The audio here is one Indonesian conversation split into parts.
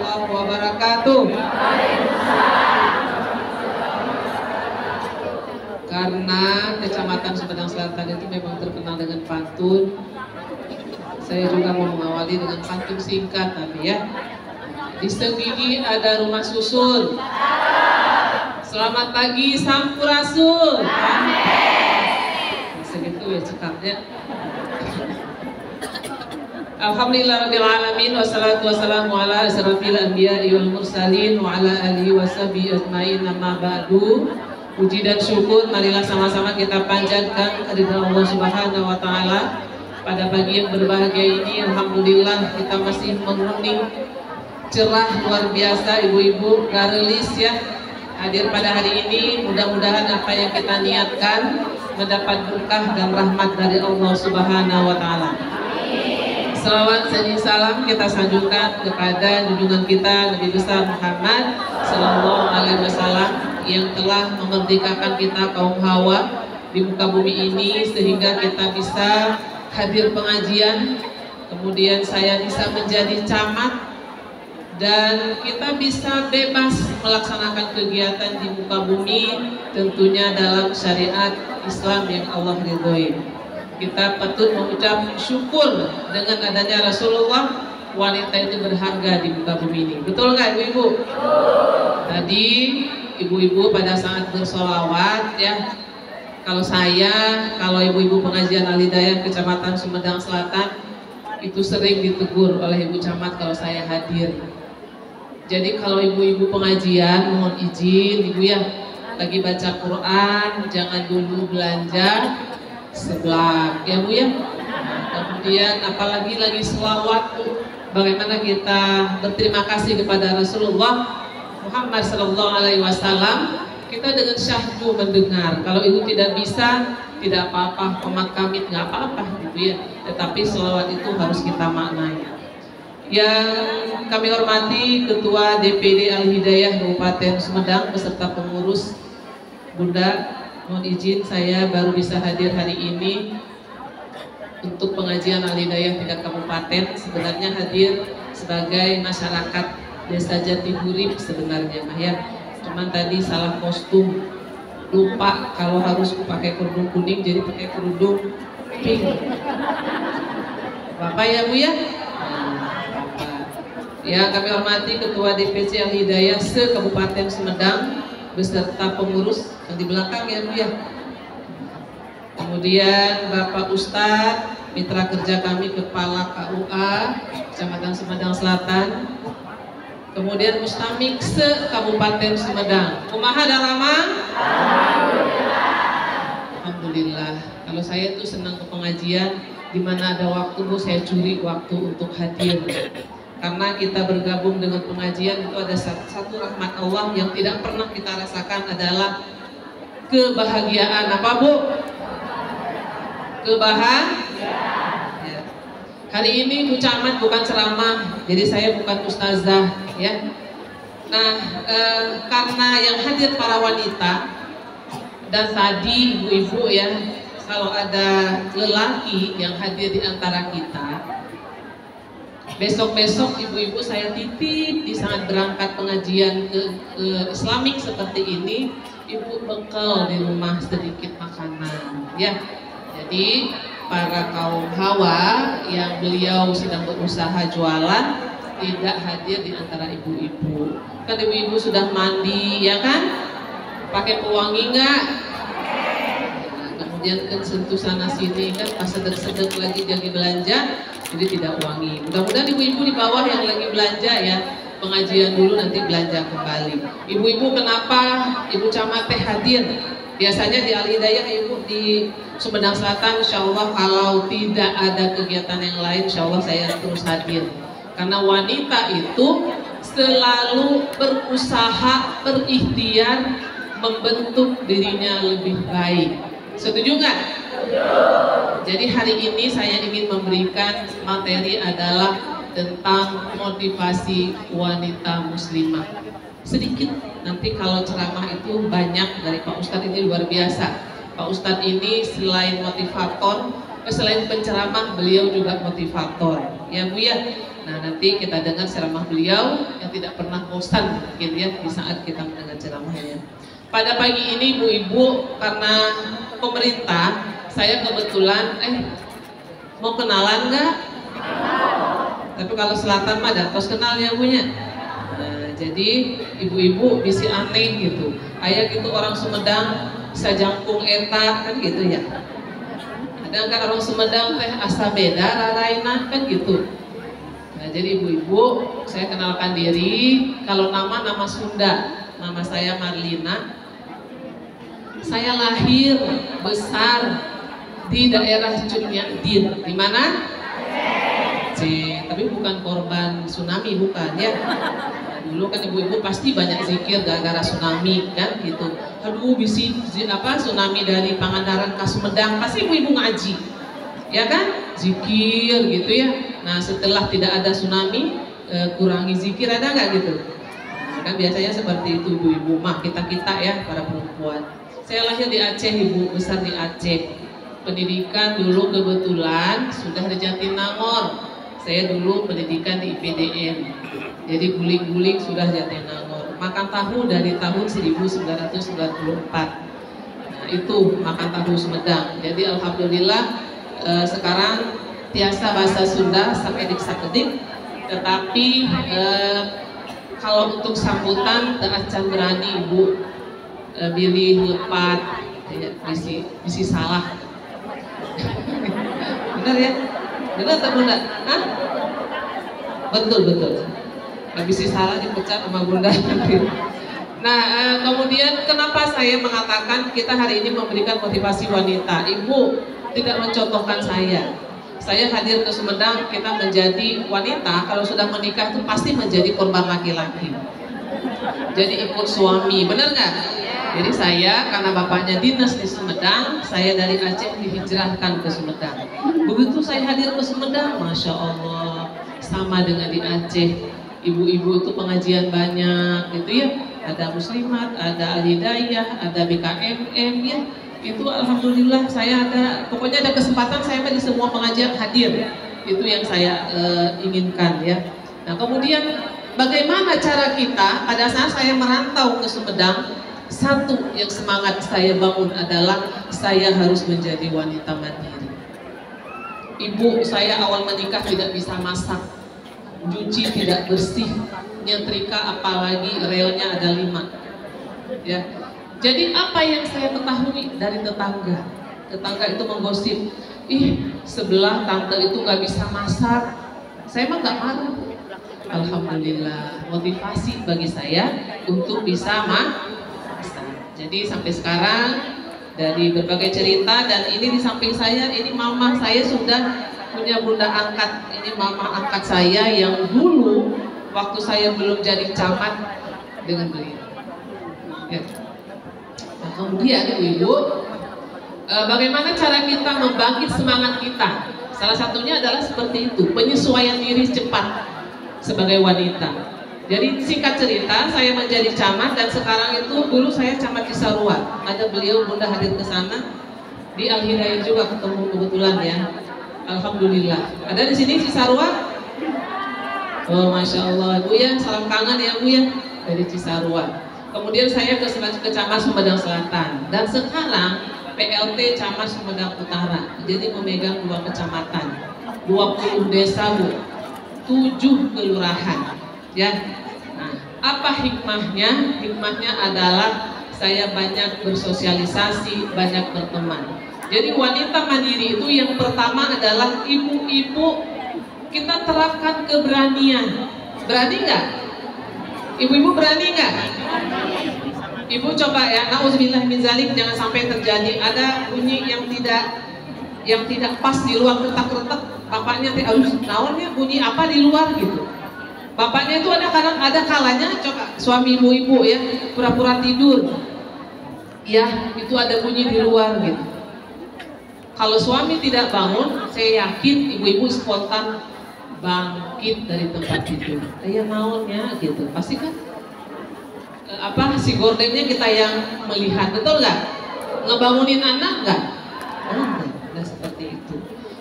warahmatullahi wabarakatuh. Karena Kecamatan Sumedang Selatan itu memang terkenal dengan pantun, saya juga mau mengawali dengan pantun singkat tapi ya. Di Segigi ada rumah susun. Selamat pagi Sampurasun. Segitu ya cekapnya. Alhamdulillah rabbil alamin wassalatu wassalamu ala asrofil anbiya'i wal mursalin wa ala alihi washabihi ajmain, amma ba'du. Puji dan syukur marilah sama-sama kita panjatkan kehadirat Allah Subhanahu wa taala. Pada pagi yang berbahagia ini alhamdulillah kita masih menguning cerah luar biasa, ibu-ibu garelis ya hadir pada hari ini. Mudah-mudahan apa yang kita niatkan mendapat berkah dan rahmat dari Allah Subhanahu wa taala. Salawat dan salam kita sanjungkan kepada junjungan kita Nabi besar Muhammad Sallallahu Alaihi Wasallam yang telah memerdekakan kita kaum Hawa di muka bumi ini sehingga kita bisa hadir pengajian, kemudian saya bisa menjadi camat dan kita bisa bebas melaksanakan kegiatan di muka bumi tentunya dalam syariat Islam yang Allah ridhoi. Kita patut mengucap syukur dengan adanya Rasulullah, wanita itu berharga di muka bumi ini. Betul nggak ibu-ibu? Tadi ibu-ibu pada saat bersolawat ya, kalau ibu-ibu pengajian Al-Hidayah Kecamatan Sumedang Selatan itu sering ditegur oleh ibu camat kalau saya hadir. Jadi kalau ibu-ibu pengajian mohon izin ibu ya, lagi baca Quran jangan dulu belanja sebelah ya bu ya. Kemudian apalagi lagi selawat, bagaimana kita berterima kasih kepada Rasulullah Muhammad Sallallahu Alaihi Wasallam, kita dengan syahdu mendengar. Kalau itu tidak bisa, tidak apa-apa, komat kamit nggak apa-apa gitu ya. Tetapi selawat itu harus kita maknai. Yang kami hormati Ketua DPD Al-Hidayah Kabupaten Sumedang beserta pengurus, Bunda, mohon izin saya baru bisa hadir hari ini untuk pengajian Al-Hidayah tingkat kabupaten. Sebenarnya hadir sebagai masyarakat Desa Jatihurip sebenarnya Mah ya. Cuman tadi salah kostum, lupa kalau harus pakai kerudung kuning jadi pakai kerudung pink. Bapak ya Bu ya? Ya kami hormati Ketua DPC Al-Hidayah se-Kabupaten Sumedang beserta pengurus yang di belakang ya Bu ya. Kemudian Bapak Ustadz, mitra kerja kami Kepala KUA Kecamatan Sumedang Selatan. Kemudian Mustamik se-Kabupaten Sumedang. Kumaha dalama? Alhamdulillah. Alhamdulillah. Kalau saya tuh senang ke pengajian, di mana ada waktu Bu saya curi waktu untuk hadir. Karena kita bergabung dengan pengajian itu ada satu rahmat Allah yang tidak pernah kita rasakan adalah kebahagiaan. Apa Bu? Kebahagiaan. Ya. Hari ini Bu Camat bukan ceramah, jadi saya bukan ustazah ya. Nah karena yang hadir para wanita dan tadi ibu-ibu ya, kalau ada lelaki yang hadir di antara kita, besok-besok ibu-ibu saya titip di saat berangkat pengajian ke Islamik seperti ini, ibu bekal di rumah sedikit makanan ya. Jadi para kaum Hawa yang beliau sedang berusaha jualan tidak hadir di antara ibu-ibu. Kan ibu-ibu sudah mandi ya kan? Pakai pewangi nggak? Nah, kemudian kan sentuh sana sini kan pas sedek-sedek lagi belanja, jadi tidak wangi. Mudah-mudahan ibu-ibu di bawah yang lagi belanja ya, pengajian dulu nanti belanja kembali. Ibu-ibu kenapa Ibu Camat teh hadir? Biasanya di Al-Hidayah ibu di Sumedang Selatan, insya Allah kalau tidak ada kegiatan yang lain, insya Allah saya terus hadir. Karena wanita itu selalu berusaha, berikhtiar membentuk dirinya lebih baik. Setuju nggak? Jadi hari ini saya ingin memberikan materi adalah tentang motivasi wanita muslimah. Sedikit, nanti kalau ceramah itu banyak dari Pak Ustadz, ini luar biasa. Pak Ustadz ini selain motivator, selain penceramah, beliau juga motivator. Ya Bu ya, Nah, nanti kita dengar ceramah beliau yang tidak pernah bosan mungkin ya di saat kita mendengar ceramahnya. Pada pagi ini ibu-ibu, karena pemerintah, saya kebetulan mau kenalan nggak? Tapi kalau selatan mah datos kenal ya punya. Nah, jadi ibu-ibu bisa aneh gitu. Ayah gitu orang Sumedang sajangkung eta kan gitu ya. Ada kan orang Sumedang teh asa beda raraina kan gitu. Nah, jadi ibu-ibu, saya kenalkan diri. Kalau nama Sunda, nama saya Marlina. Saya lahir besar di daerah Cunyahdin. Di mana? Tapi bukan korban tsunami, bukan ya. Nah, dulu kan ibu-ibu pasti banyak zikir gara-gara tsunami kan gitu. Aduh, bisi tsunami dari Pangandaran ke Sumedang, pasti ibu-ibu ngaji. Ya kan? Zikir gitu ya. Nah, setelah tidak ada tsunami, kurangi zikir, ada nggak gitu? Kan biasanya seperti itu ibu-ibu, mah kita-kita ya para perempuan. Saya lahir di Aceh, ibu, besar di Aceh. Pendidikan dulu kebetulan sudah di Jatinangor. Saya dulu pendidikan di IPDN. Jadi guling-guling sudah Jatinangor. Makan tahu dari tahun 1994. Nah, itu makan tahu Sumedang. Jadi alhamdulillah sekarang tiasa bahasa Sunda sampai disakedik, tetapi kalau untuk sambutan acan berani ibu pilih lepat ya, bisi salah. Benar ya? Benar atau bunda? Hah? Betul. Bisi salah dipecat sama bunda. Nah, kemudian kenapa saya mengatakan kita hari ini memberikan motivasi wanita? Ibu tidak mencontohkan saya. Saya hadir ke Sumedang, kita menjadi wanita kalau sudah menikah itu pasti menjadi korban laki-laki. Jadi ikut suami, benar nggak? Jadi saya karena bapaknya dinas di Sumedang, saya dari Aceh dihijrahkan ke Sumedang. Begitu saya hadir ke Sumedang, Masya Allah, sama dengan di Aceh. Ibu-ibu itu pengajian banyak gitu ya. Ada muslimat, ada al-hidayah, ada BKMM ya. Itu alhamdulillah saya ada, pokoknya ada kesempatan saya di semua pengajian hadir. Itu yang saya inginkan ya. Nah, kemudian bagaimana cara kita pada saat saya merantau ke Sumedang? Satu yang semangat saya bangun adalah saya harus menjadi wanita mandiri. Ibu saya awal menikah tidak bisa masak, cuci tidak bersih, nyetrika apalagi relnya ada 5 ya. Jadi apa yang saya ketahui dari tetangga? Tetangga itu menggosip, ih sebelah tante itu gak bisa masak. Saya mah gak marah. Alhamdulillah, motivasi bagi saya untuk bisa masak. Jadi sampai sekarang dari berbagai cerita, dan ini di samping saya, ini mama saya sudah punya bunda angkat. Ini mama angkat saya yang dulu waktu saya belum jadi camat dengan beliau. Ya. Nah, kemudian ibu, bagaimana cara kita membangkit semangat kita? Salah satunya adalah seperti itu, penyesuaian diri cepat sebagai wanita. Jadi singkat cerita, saya menjadi camat dan sekarang itu dulu saya camat Cisarua. Ada beliau bunda hadir ke sana di Al-Hidayah juga ketemu kebetulan ya. Alhamdulillah. Ada di sini Cisarua? Oh, Masya Allah, Bu ya, salam kangen ya Bu ya dari Cisarua. Kemudian saya ke Camat Sumedang Selatan dan sekarang PLT Camat Sumedang Utara. Jadi memegang 2 kecamatan, 20 desa Bu, 7 kelurahan. Ya. Nah, apa hikmahnya? Hikmahnya adalah saya banyak bersosialisasi, banyak berteman. Jadi wanita mandiri itu yang pertama adalah ibu-ibu, kita terapkan keberanian. Berani nggak? Ibu-ibu berani nggak? Ibu coba ya, nauzubillah min zalik, jangan sampai terjadi ada bunyi yang tidak pas di luar, retak-retak. Bapaknya naonnya bunyi apa di luar gitu. Bapaknya itu ada kalanya coba suami ibu-ibu ya pura-pura tidur. Ya, itu ada bunyi di luar gitu. Kalau suami tidak bangun, saya yakin ibu-ibu spontan bangkit dari tempat tidur. Kayak naonnya gitu. Pasti kan si gordennya kita yang melihat, betul nggak? Ngebangunin anak nggak? Oh, nggak seperti itu.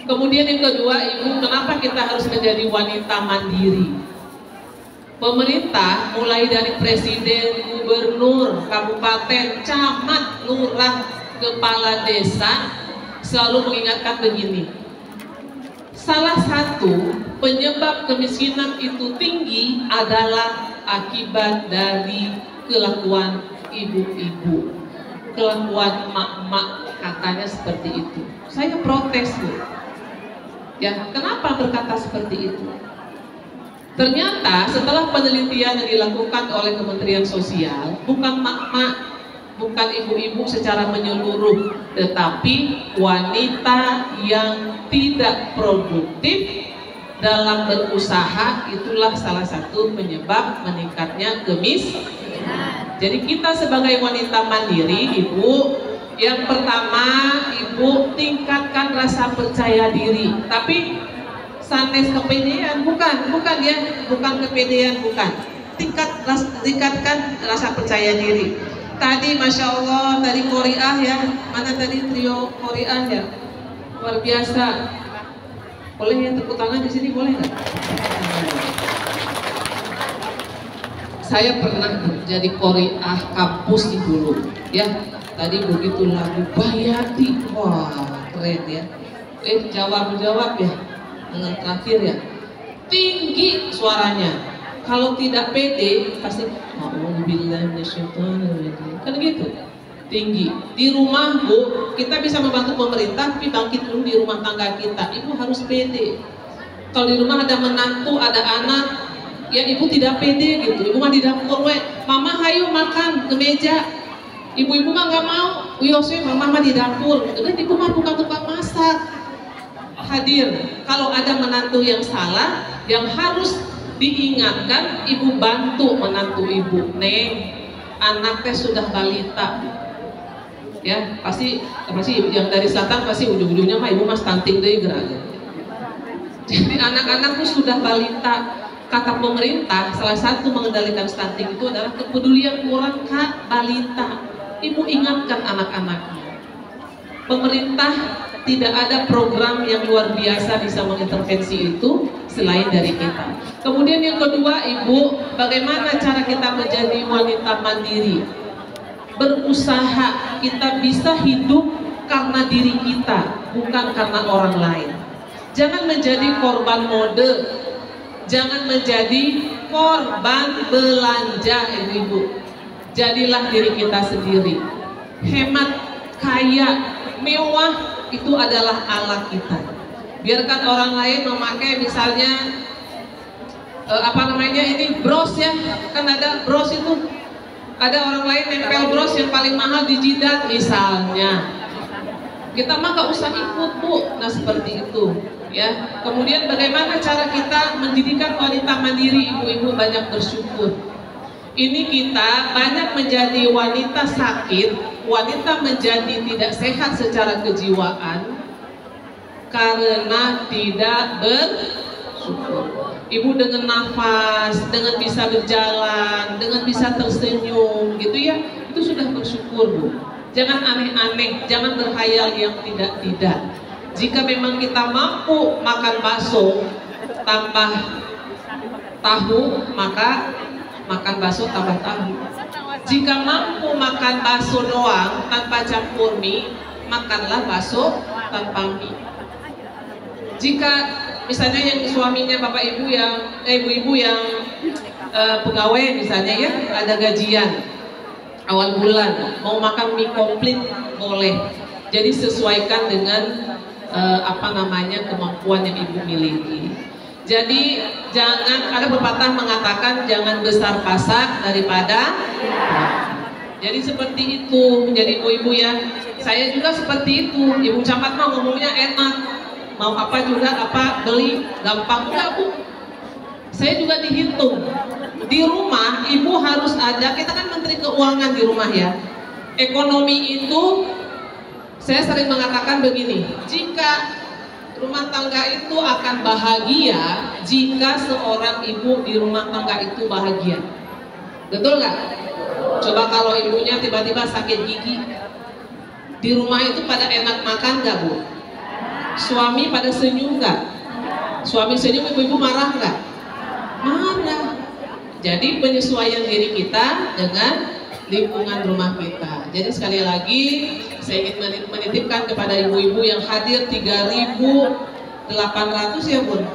Kemudian yang kedua, Ibu, kenapa kita harus menjadi wanita mandiri? Pemerintah mulai dari presiden, gubernur, kabupaten, camat, lurah, kepala desa selalu mengingatkan begini. Salah satu penyebab kemiskinan itu tinggi adalah akibat dari kelakuan ibu-ibu, kelakuan mak-mak, katanya seperti itu. Saya protes, Bu. Ya, kenapa berkata seperti itu? Ternyata setelah penelitian yang dilakukan oleh Kementerian Sosial, bukan mak-mak, bukan ibu-ibu secara menyeluruh, tetapi wanita yang tidak produktif dalam berusaha itulah salah satu penyebab meningkatnya kemiskinan. Jadi kita sebagai wanita mandiri, Ibu, yang pertama, Ibu tingkatkan rasa percaya diri. Tapi sanes kepedean, bukan ya, bukan kepedean, bukan. Tingkatkan rasa percaya diri. Tadi Masya Allah, tadi Qoriah ya, mana tadi trio Qoriah ya, luar biasa. Boleh ya tepuk tangan di sini, boleh nggak? Saya pernah jadi Qoriah kampus di dulu, ya. Tadi begitu lagu Bayati, wah keren ya. Jawab ya. Dengan terakhir ya, tinggi suaranya. Kalau tidak pede pasti kan gitu, tinggi. Di rumah, Bu, kita bisa membantu pemerintah, tapi bangkit dulu di rumah tangga kita. Ibu harus pede. Kalau di rumah ada menantu, ada anak, ya ibu tidak pede gitu. Ibu mah di dapur, mama hayu makan ke meja. Ibu-ibu mah nggak mau. Yose, mama mah di dapur. Udah, ibu mah bukan tukang masak. Hadir, kalau ada menantu yang salah, yang harus diingatkan, ibu bantu menantu ibu. Neng, anaknya sudah balita, ya pasti yang dari selatan pasti ujung-ujungnya mah ibu mas stunting deh gerak. Jadi anak-anak tuh sudah balita. Kata pemerintah, salah satu mengendalikan stunting itu adalah kepedulian orang ke balita. Ibu ingatkan anak-anaknya. Pemerintah tidak ada program yang luar biasa bisa mengintervensi itu selain dari kita. Kemudian yang kedua, Ibu, bagaimana cara kita menjadi wanita mandiri? Berusaha, kita bisa hidup karena diri kita, bukan karena orang lain. Jangan menjadi korban mode, jangan menjadi korban belanja, Ibu. Jadilah diri kita sendiri. Hemat, kaya, mewah, itu adalah alat kita. Biarkan orang lain memakai misalnya bros ya, kan ada bros itu, ada orang lain nempel bros yang paling mahal di jidat misalnya. Kita mah gak usah ikut, Bu. Nah seperti itu ya. Kemudian bagaimana cara kita mendidikan wanita mandiri? Ibu-ibu banyak bersyukur. Ini kita banyak menjadi wanita sakit, wanita menjadi tidak sehat secara kejiwaan karena tidak bersyukur. Ibu dengan nafas, dengan bisa berjalan, dengan bisa tersenyum gitu ya, itu sudah bersyukur, Bu. Jangan aneh-aneh, jangan berkhayal yang tidak-tidak. Jika memang kita mampu makan bakso tambah tahu, maka makan bakso tambah tahu. Jika mampu makan bakso doang tanpa campur mie, makanlah bakso tanpa mie. Jika misalnya yang suaminya bapak ibu yang ibu-ibu yang pegawai misalnya ya, ada gajian awal bulan, mau makan mie komplit boleh. Jadi sesuaikan dengan kemampuan yang ibu miliki. Jadi jangan, ada pepatah mengatakan jangan besar pasak daripada. Jadi seperti itu menjadi ibu-ibu ya. Saya juga seperti itu. Ibu camat mah ngomongnya enak, mau apa juga apa beli gampang, enggak, Bu. Saya juga dihitung. Di rumah ibu harus ada, kita kan menteri keuangan di rumah ya. Ekonomi itu saya sering mengatakan begini, jika rumah tangga itu akan bahagia jika seorang ibu di rumah tangga itu bahagia. Betul nggak? Coba kalau ibunya tiba-tiba sakit gigi, di rumah itu pada enak makan nggak, Bu? Suami pada senyum nggak? Suami senyum, ibu-ibu marah nggak? Marah. Jadi penyesuaian diri kita dengan lingkungan rumah kita. Jadi sekali lagi saya ingin menitipkan kepada ibu-ibu yang hadir 3.800 ya Bun.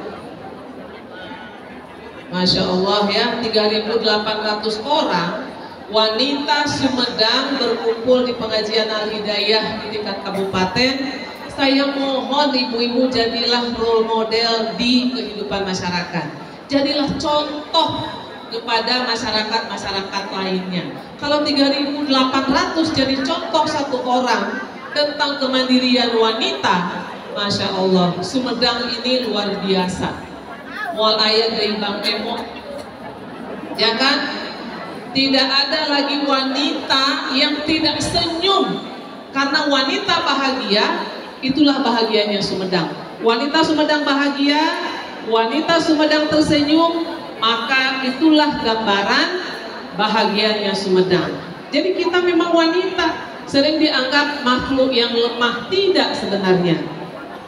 Masya Allah ya, 3.800 orang wanita Sumedang berkumpul di pengajian Al-Hidayah di tingkat kabupaten. Saya mohon ibu-ibu jadilah role model di kehidupan masyarakat. Jadilah contoh kepada masyarakat lainnya. Kalau 3.800 jadi contoh satu orang tentang kemandirian wanita, Masya Allah, Sumedang ini luar biasa. Wal ayat dari Bang Emo, ya kan? Tidak ada lagi wanita yang tidak senyum, karena wanita bahagia, itulah bahagianya Sumedang. Wanita Sumedang bahagia, wanita Sumedang tersenyum, maka itulah gambaran bahagianya Sumedang. Jadi kita memang wanita sering dianggap makhluk yang lemah, tidak sebenarnya.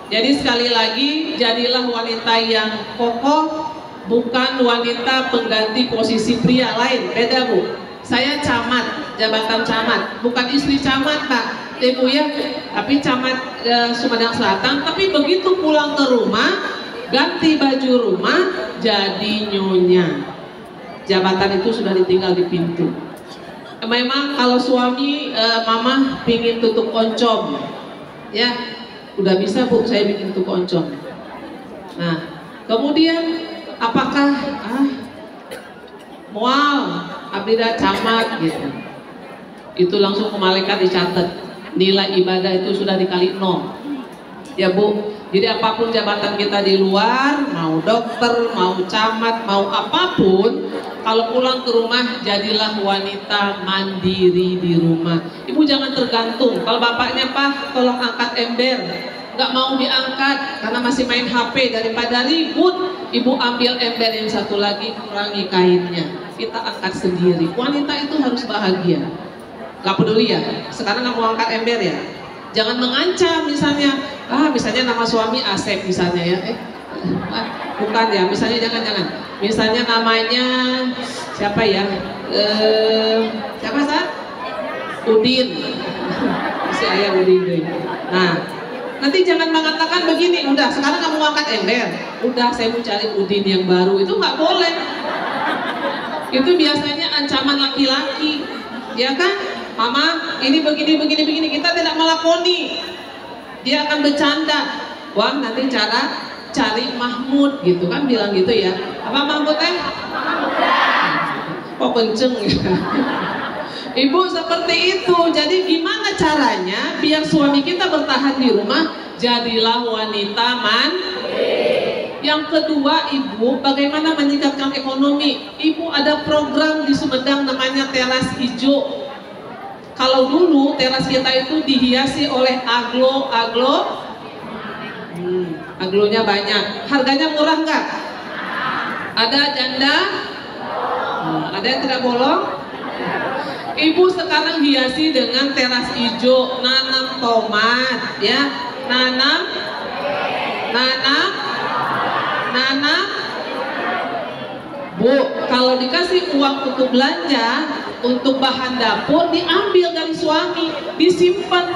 Jadi sekali lagi, jadilah wanita yang kokoh, bukan wanita pengganti posisi pria lain. Beda Bu, saya camat, jabatan camat, bukan istri camat Pak, Ibu ya, tapi camat Sumedang Selatan. Tapi begitu pulang ke rumah, ganti baju rumah, jadi nyonya. Jabatan itu sudah ditinggal di pintu. Memang kalau suami mama pingin tutup oncom, ya udah bisa Bu, saya bikin tutup oncom. Nah, kemudian apakah mual abdi camat gitu, itu langsung ke malaikat dicatat, nilai ibadah itu sudah dikali 0 ya Bu. Jadi apapun jabatan kita di luar, mau dokter, mau camat, mau apapun, kalau pulang ke rumah jadilah wanita mandiri di rumah. Ibu jangan tergantung. Kalau bapaknya Pak tolong angkat ember, nggak mau diangkat karena masih main HP, daripada ribut, ibu ambil ember yang satu lagi, kurangi kainnya, kita angkat sendiri. Wanita itu harus bahagia. Gak peduli ya, sekarang nggak mau angkat ember ya, jangan mengancam misalnya, misalnya nama suami Asep misalnya ya, bukan ya, misalnya jangan, misalnya namanya siapa ya, siapa Sat? Udin, si ayah Udin deh. Nah, nanti jangan mengatakan begini, udah sekarang kamu angkat ember, udah saya mau cari Udin yang baru, itu nggak boleh. Itu biasanya ancaman laki-laki, ya kan? Mama, ini begini, kita tidak melakoni. Dia akan bercanda. Wah, nanti cara cari Mahmud gitu kan, bilang gitu ya. Apa Mahmud teh? Kok kenceng ya? Ibu seperti itu. Jadi gimana caranya biar suami kita bertahan di rumah? Jadilah wanita mandiri. Yang kedua, Ibu, bagaimana meningkatkan ekonomi? Ibu ada program di Sumedang namanya teras hijau. Kalau dulu teras kita itu dihiasi oleh aglonya banyak. Harganya murah nggak? Ada janda? Ada yang tidak bolong? Ibu sekarang hiasi dengan teras hijau, nanam tomat, ya, nanam. Bu, kalau dikasih uang untuk belanja, untuk bahan dapur diambil dari suami, disimpan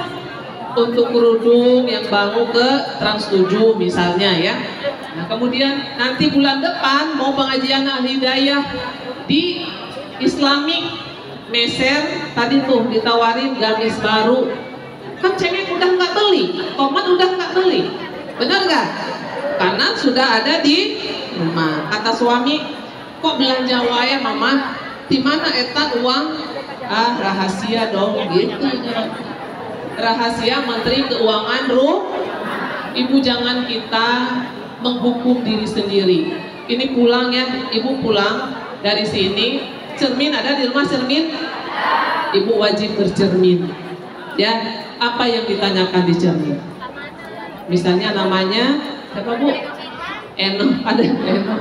untuk kerudung yang baru ke Trans 7 misalnya ya. Nah, kemudian nanti bulan depan mau pengajian Al-Hidayah di Islamic Meser, tadi tuh ditawarin gamis baru. Kan cengkeh udah nggak beli, tomat udah nggak beli, benar nggak? Karena sudah ada di rumah. Kata suami, kok belanja wae mama? Di mana eta uang? Rahasia dong gitu. Rahasia Menteri Keuangan Ibu, jangan kita menghukum diri sendiri. Ini pulang ya, Ibu pulang dari sini, cermin ada di rumah, cermin? Ibu wajib bercermin. Ya, apa yang ditanyakan di cermin? Misalnya namanya siapa Bu? Eno, ada Eno.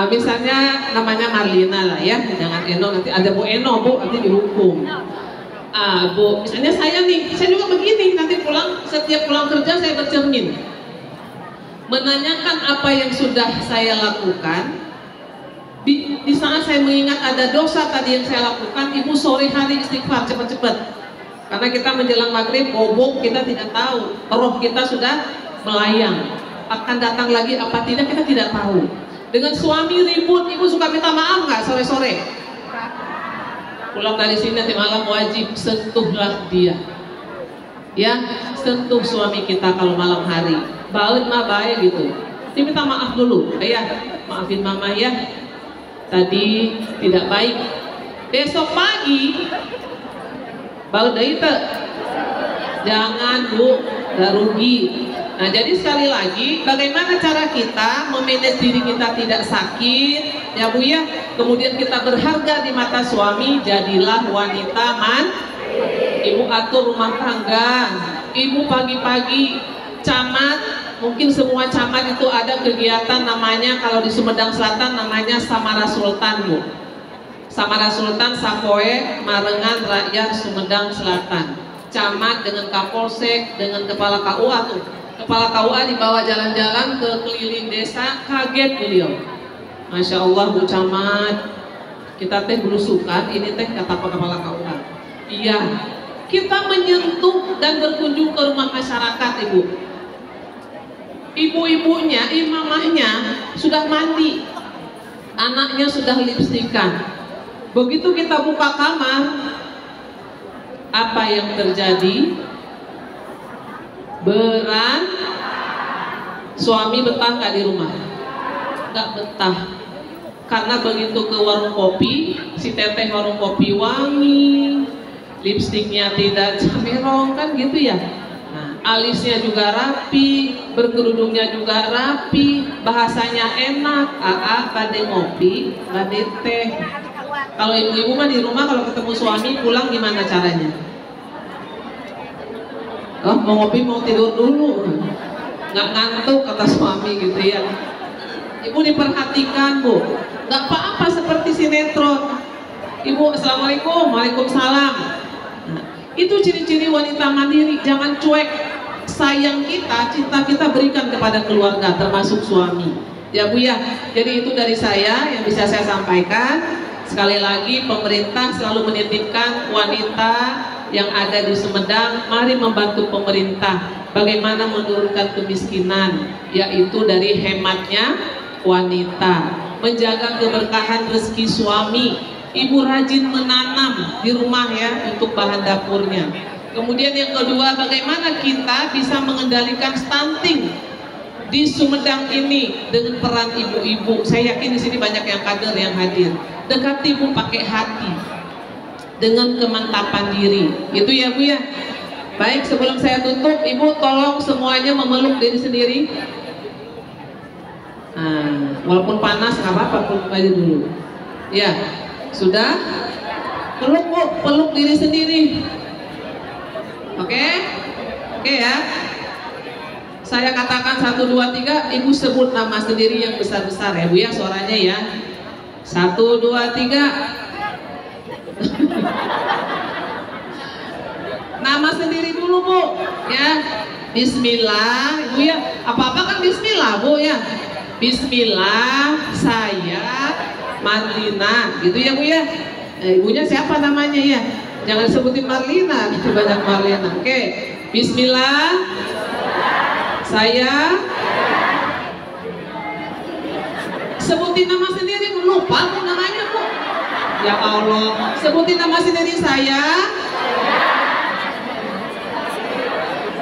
Misalnya namanya Marlina lah ya, jangan Eno, nanti ada Bu Eno Bu, nanti dihukum. Bu, misalnya saya nih, saya juga begini, nanti setiap pulang kerja saya bercermin, menanyakan apa yang sudah saya lakukan. Di saat saya mengingat ada dosa tadi yang saya lakukan, ibu sore hari istighfar cepat-cepat, karena kita menjelang maghrib bobok, kita tidak tahu, roh kita sudah melayang, akan datang lagi apa tidak kita tidak tahu. Dengan suami ribut, ibu suka minta maaf nggak sore-sore? Pulang dari sini nanti malam wajib sentuhlah dia, ya, sentuh suami kita kalau malam hari. Balik mah baik gitu, dia minta maaf dulu, ayah maafin mama ya, tadi tidak baik. Besok pagi balik dari itu, jangan bu, gak rugi. Nah jadi sekali lagi, bagaimana cara kita memanage diri kita tidak sakit, ya bu ya. Kemudian kita berharga di mata suami, jadilah wanita ibu atur rumah tangga. Ibu pagi-pagi camat, mungkin semua camat itu ada kegiatan namanya, kalau di Sumedang Selatan namanya Samara Sultan bu. Samara Sultan Sapoe Marengan Rakyat Sumedang Selatan. Camat dengan Kapolsek dengan kepala KUA tuh. Kepala KUA dibawa jalan-jalan ke keliling desa, kaget beliau. Masya Allah Bu Camat, kita teh belusukan, ini teh kata kepala KUA. Iya, kita menyentuh dan berkunjung ke rumah masyarakat ibu. Ibu-ibunya, imamahnya sudah mandi, anaknya sudah lipstikan. Begitu kita buka kamar, apa yang terjadi? Beran, suami betah nggak di rumah? Nggak betah, karena begitu ke warung kopi, si teteh warung kopi wangi, lipstiknya tidak camerong kan gitu ya. Nah, alisnya juga rapi, berkerudungnya juga rapi, bahasanya enak. Kade ngopi, kade teh. Kalau ibu-ibu mah di rumah kalau ketemu suami pulang gimana caranya? Oh, mau ngopi mau tidur dulu, nggak ngantuk kata suami gitu ya. Ibu diperhatikan bu, nggak apa-apa seperti sinetron. Ibu assalamualaikum, waalaikumsalam. Nah, itu ciri-ciri wanita mandiri. Jangan cuek, sayang kita, cinta kita berikan kepada keluarga termasuk suami. Ya bu ya, jadi itu dari saya yang bisa saya sampaikan. Sekali lagi pemerintah selalu menitipkan wanita yang ada di Sumedang, mari membantu pemerintah bagaimana menurunkan kemiskinan, yaitu dari hematnya wanita, menjaga keberkahan rezeki suami. Ibu rajin menanam di rumah ya untuk bahan dapurnya. Kemudian yang kedua, bagaimana kita bisa mengendalikan stunting di Sumedang ini dengan peran ibu-ibu. Saya yakin di sini banyak yang kader yang hadir. Dekati ibu pakai hati, dengan kemantapan diri, itu ya bu ya. Baik, sebelum saya tutup, ibu tolong semuanya memeluk diri sendiri. Nah, walaupun panas nggak apa-apa, peluk aja dulu. Ya, sudah. Peluk bu, peluk diri sendiri. Oke, oke ya. Saya katakan 1, 2, 3, ibu sebut nama sendiri yang besar-besar ya bu ya, suaranya ya. 1, 2, 3. Nama sendiri dulu bu ya. Bismillah ibu ya, apa-apa kan bismillah bu ya. Bismillah, saya Marlina gitu ya bu ya. Ibunya siapa namanya ya, jangan sebutin Marlina, itu banyak Marlina. Oke, bismillah, saya sebutin nama sendiri, lupa bu namanya bu. Ya Allah, sebutin nama sendiri saya.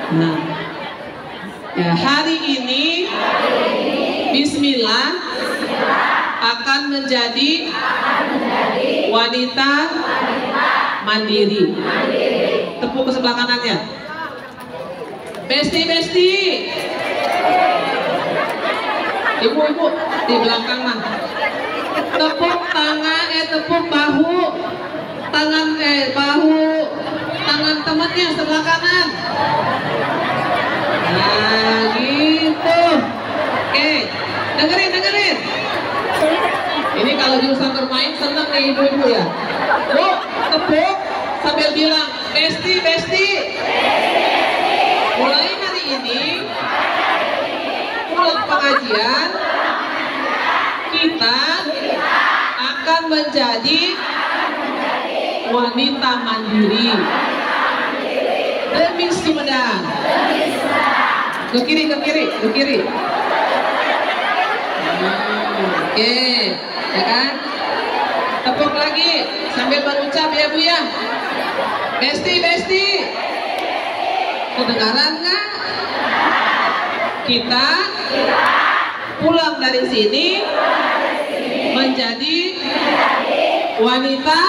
Nah, ya hari ini Bismillah akan menjadi wanita mandiri. Tepuk ke sebelah kanannya. Besti. Ibu-ibu di belakang mah. Tepuk tangan, tepuk bahu. Tangan temannya sebelah kanan. Nah gitu. Oke, dengerin. Ini kalau jurusan bermain seneng nih ibu-ibu ya. Bu, tepuk Sambil bilang, Besti, Besti. Mulai hari ini, pulang pengajian, kita akan menjadi wanita mandiri demi Sumedang. Ke kiri, ke kiri, ke kiri. Oke, ya kan? Tepuk lagi sambil berucap ya Bu ya. Besti, Besti. Kedengaran nggak? Kita pulang dari sini menjadi wanita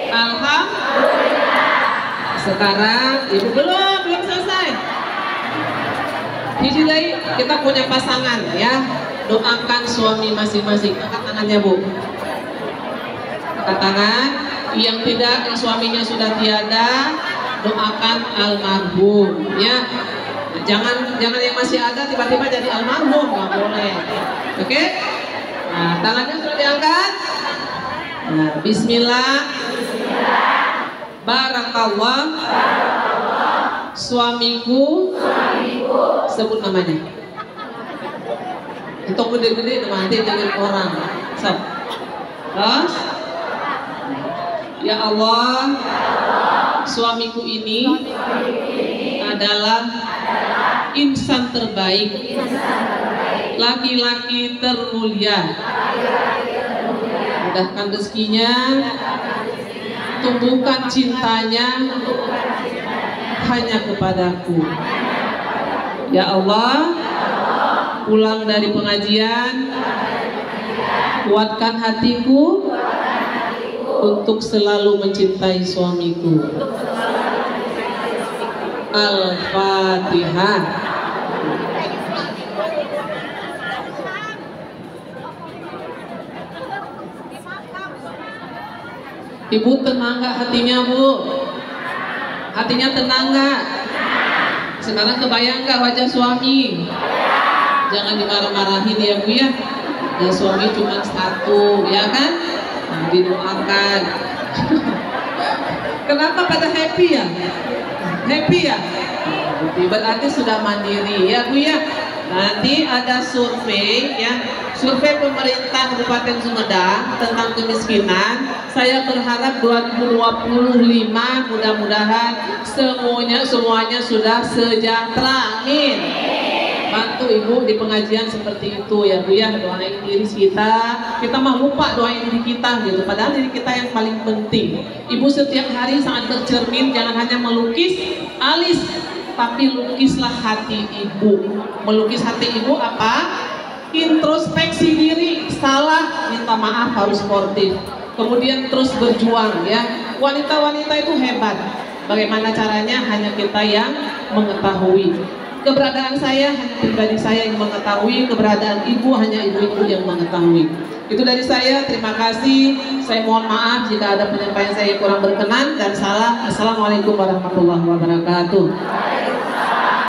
alhamdulillah. Sekarang ibu belum selesai. Hiji deui kita punya pasangan ya. Doakan suami masing-masing. Angkat tangannya Bu. Angkat tangan. Yang tidak, yang suaminya sudah tiada, doakan almarhum ya. Jangan yang masih ada tiba-tiba jadi almarhum, nggak boleh. Oke? Nah, tangannya sudah diangkat. Nah, Bismillah. Barakallah. Suamiku. Sebut namanya. Itu gede-gede nanti dengan orang. So. Terus, ya Allah, suamiku ini adalah insan terbaik, laki-laki termulia. Mudahkan rezekinya, tumbuhkan cintanya hanya kepadaku. Ya Allah, pulang dari pengajian, kuatkan hatiku untuk selalu mencintai suamiku. Al-Fatihah. Ibu tenang gak hatinya Bu? Hatinya tenang gak? Sekarang kebayang gak wajah suami? Jangan dimarah-marahin ya Bu ya. Dan suami cuma satu ya kan? Nah, didoakan. Kenapa pada happy ya? Happy ya? Berarti sudah mandiri ya Bu ya. Nanti ada survei ya, survei pemerintah Kabupaten Sumedang tentang kemiskinan. Saya berharap 2025 mudah-mudahan semuanya sudah sejahtera. Amin. Bantu Ibu di pengajian seperti itu ya Bu ya. Doain diri kita mah lupa doain diri kita gitu. Padahal diri kita yang paling penting. Ibu setiap hari sangat bercermin, jangan hanya melukis alis, tapi lukislah hati Ibu. Melukis hati Ibu apa? Introspeksi diri, salah minta maaf, harus sportif. Kemudian terus berjuang ya. Wanita-wanita itu hebat. Bagaimana caranya? Hanya kita yang mengetahui. Keberadaan saya hanya pribadi saya yang mengetahui, keberadaan Ibu hanya ibu-ibu yang mengetahui. Itu dari saya, terima kasih. Saya mohon maaf jika ada penyampaian saya yang kurang berkenan dan salah. Assalamualaikum warahmatullahi wabarakatuh.